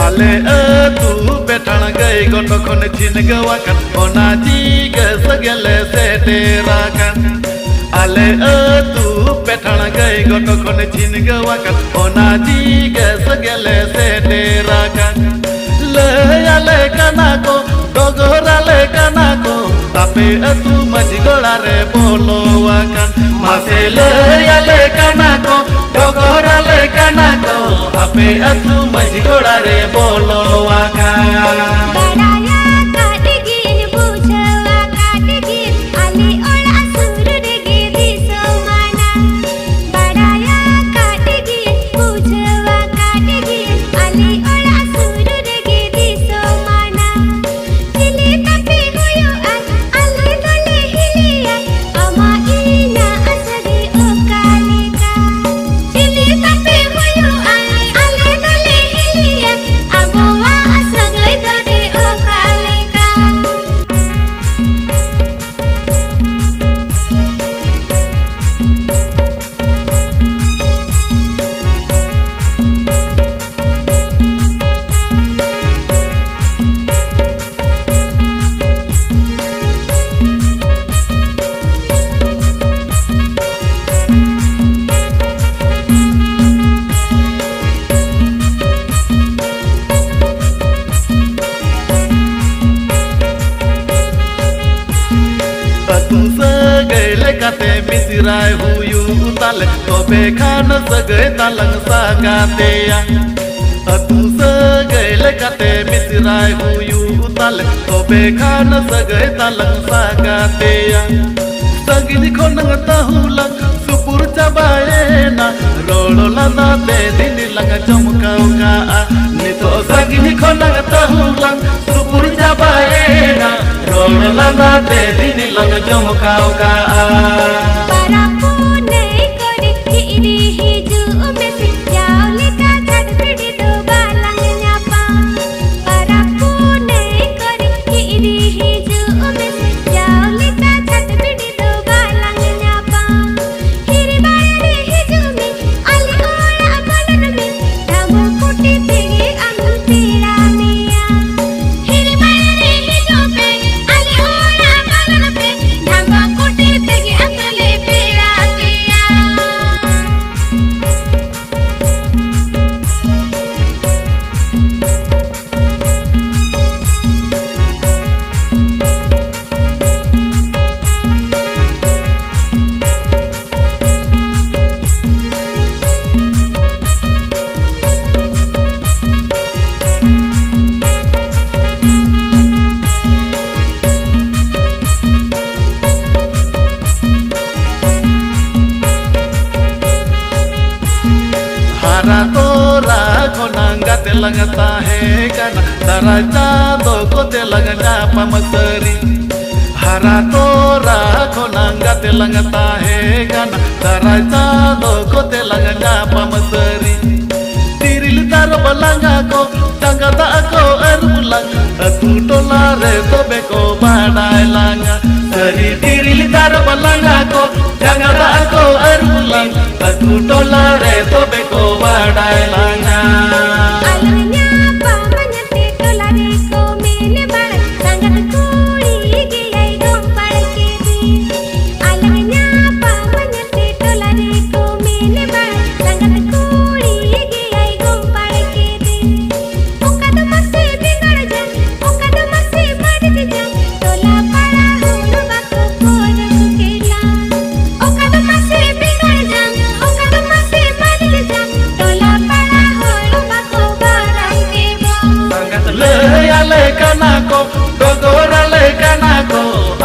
आले तू बेटन गई गोटो खन चिन गवाकन ओना जी गसगले से तेराकन आले तू बेटन गई गोटो खन चिन गवाकन ओना जी गसगले से तेराकन ले आले काना को डोगोराले काना को तापे तू मजगोड़ा रे बोलो वाकन मासे ले आले काना को डोगोराले काना को तापे तू मजगोड़ा रे बोलो वाकन kate misirai huyu utale tobe khan sagai talang sagate ya atu sagai le kate misirai huyu utale tobe khan sagai talang sagate ya sagini khonang tahulang supur chabaena rolo lana te dini langa chomkau ka nito sagini khonang tahulang supur chabaena rolo lana te dini langa chomkau ka Konanga telanga tahe kana daraja doko telanga pamasari haratora konanga telanga tahe kana daraja doko telanga pamasari tiril tar balanga ko tangada ko erbulang atu tolare tobe ko badai langa sari tiril tar balanga ko tangada ko erbulang atu tolare